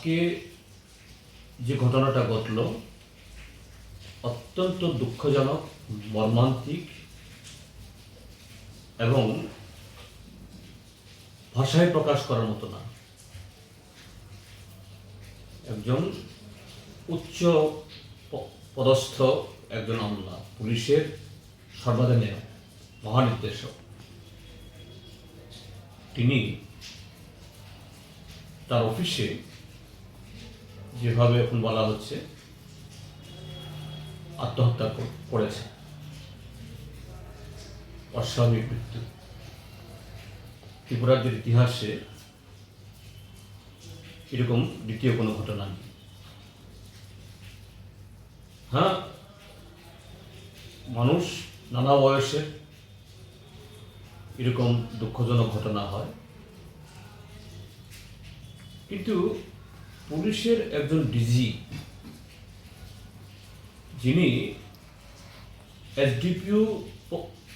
আজকে যে ঘটনাটা ঘটল অত্যন্ত দুঃখজনক, মর্মান্তিক এবং ভাষায় প্রকাশ করার মতো না। একজন উচ্চ পদস্থ একজন আমলা, পুলিশের সর্বাধিনায়ক, মহানির্দেশক, তিনি তার অফিসে যেভাবে এখন বলা হচ্ছে আত্মহত্যা করেছে, অস্বাভাবিক মৃত্যু। ত্রিপুরা রাজ্যের ইতিহাসে এরকম দ্বিতীয় কোনো ঘটনা নেই। হ্যাঁ, মানুষ নানা বয়সে এরকম দুঃখজনক ঘটনা হয়, কিন্তু পুলিশের একজন ডিজি, যিনি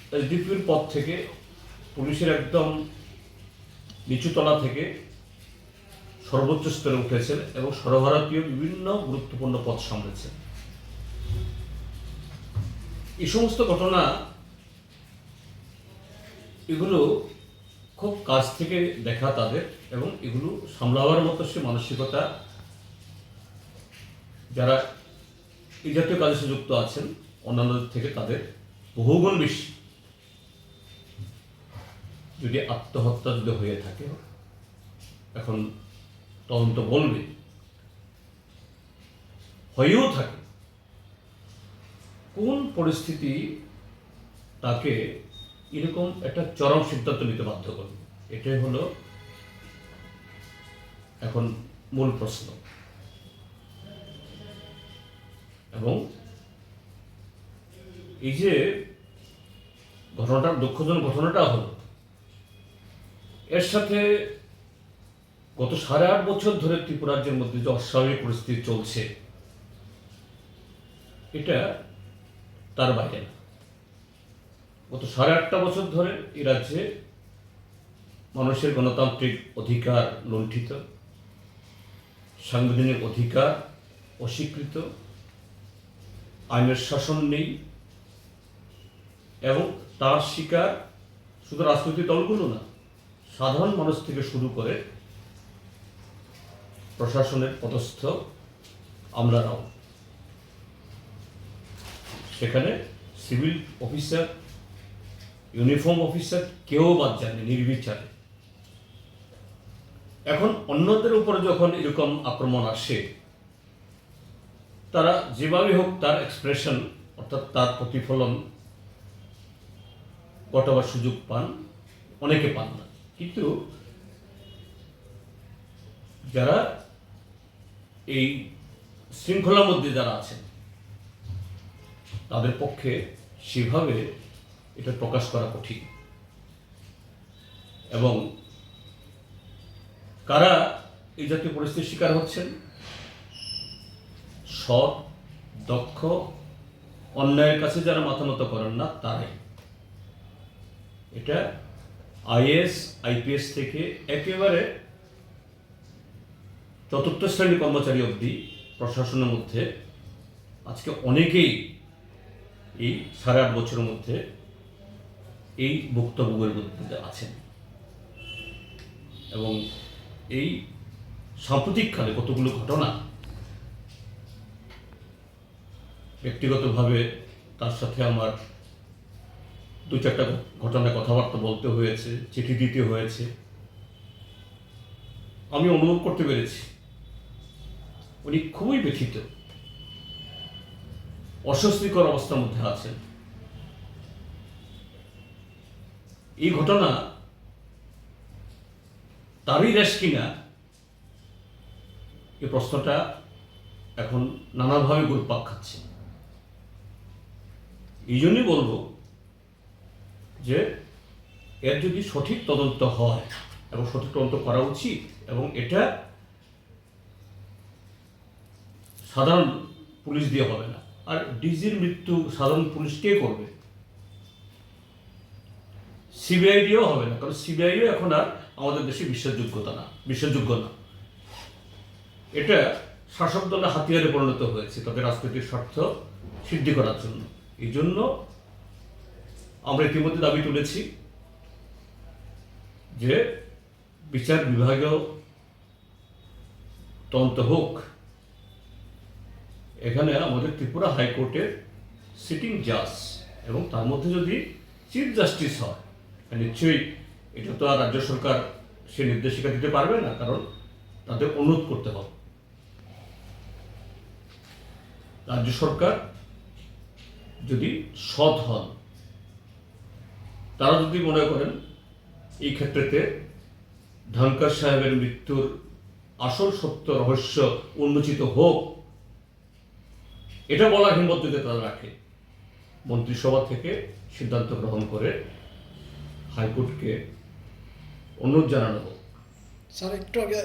এসডিপিওর পদ থেকে, পুলিশের একদম নিচুতলা থেকে সর্বোচ্চ স্তরে উঠেছেন এবং সর্বভারতীয় বিভিন্ন গুরুত্বপূর্ণ পদ সামলেছেন। এই সমস্ত ঘটনা এগুলো খুব কাছ থেকে দেখা তাদের, এবং এগুলো সামলাবার মতো সে মানসিকতা যারা এই জাতীয় কাজে যুক্ত আছেন অন্যান্যদের থেকে তাদের বহুগুণ বেশি। যদি আত্মহত্যা যদি হয়ে থাকে, এখন তদন্ত বলবে, হয়েও থাকে, কোন পরিস্থিতি তাকে এরকম একটা চরম সিদ্ধান্ত নিতে বাধ্য করবে, এটাই হলো এখন মূল প্রশ্ন। এবং এই যে ঘটনাটা, দুঃখজনক ঘটনাটা হলো, এর সাথে গত 8.5 বছর ধরে ত্রিপুরা রাজ্যের মধ্যে যে অস্বাভাবিক পরিস্থিতি চলছে, এটা তার বাইরে না। গত 8.5 বছর ধরে এই রাজ্যে মানুষের গণতান্ত্রিক অধিকার লুণ্ঠিত, সাংবিধানিক অধিকার অস্বীকৃত, আইনের শাসন নেই, এবং তার শিকার শুধু রাজনৈতিক দলগুলো না, সাধারণ মানুষ থেকে শুরু করে প্রশাসনের পদস্থ আমলারাও। সেখানে সিভিল অফিসার, ইউনিফর্ম অফিসার কেউ বাদ যায়নি, নির্বিচারে। এখন অন্যদের উপরে যখন এরকম আক্রমণ আসে, তারা যেভাবে হোক তার এক্সপ্রেশন, অর্থাৎ তার প্রতিফলন ঘটাবার সুযোগ পান, অনেকে পান না। কিন্তু যারা এই শৃঙ্খলার মধ্যে যারা আছেন, তাদের পক্ষে সেভাবে এটা প্রকাশ করা কঠিন। এবং কারা এই জাতীয় পরিস্থিতির শিকার হচ্ছেন? সৎ, দক্ষ, অন্যায়ের কাছে যারা মাথা নত করেন না, তারাই। এটা আইএএস, আইপিএস থেকে একেবারে চতুর্থ শ্রেণীর কর্মচারী অবধি প্রশাসনের মধ্যে আজকে অনেকেই এই 8.5 বছরের মধ্যে এই ভুক্তভোগের মধ্যে আছেন। এবং এই সাম্প্রতিককালে কতগুলো ঘটনা, ব্যক্তিগতভাবে তার সাথে আমার 2-4টা ঘটনায় কথাবার্তা বলতে হয়েছে, চিঠি দিতে হয়েছে। আমি অনুভব করতে পেরেছি উনি খুবই ব্যথিত, অস্বস্তিকর অবস্থার মধ্যে আছেন। এই ঘটনা তারই রেশ কিনা, এই প্রশ্নটা এখন নানাভাবে ঘুরপাক খাচ্ছে। এই জন্যই বলবো যে এর যদি সঠিক তদন্ত হয়, এবং সঠিক তদন্ত করা উচিত, এবং এটা সাধারণ পুলিশ দিয়ে হবে না। আর ডিজির মৃত্যু সাধারণ পুলিশ কে করবে? সিবিআই দিয়েও হবে না, কারণ সিবিআইও এখন আর আমাদের দেশে বিশ্বাসযোগ্য না। এটা শাসক দলের হাতিয়ারে পরিণত হয়েছে তাদের রাজনৈতিক স্বার্থ সিদ্ধি করার জন্য। এই জন্য আমরা ইতিমধ্যে দাবি তুলেছি যে বিচার বিভাগীয় তদন্ত হোক। এখানে আমাদের ত্রিপুরা হাইকোর্টের সিটিং জাজ এবং তার মধ্যে যদি চিফ জাস্টিস হয়, নিশ্চয়ই এটা তো আর রাজ্য সরকার সে নির্দেশিকা দিতে পারবে না, কারণ তাদের অনুরোধ করতে হবে। রাজ্য সরকার যদি সৎ হন, তারা যদি মনে করেন এই ক্ষেত্রেতে ধনকর সাহেবের মৃত্যুর আসল সত্য রহস্য উন্মোচিত হোক, এটা বলার হিম্মত যদি তারা রাখে, মন্ত্রিসভা থেকে সিদ্ধান্ত গ্রহণ করে হাইকোর্টকে অনুরোধ জানানো হোক। স্যার একটু আগে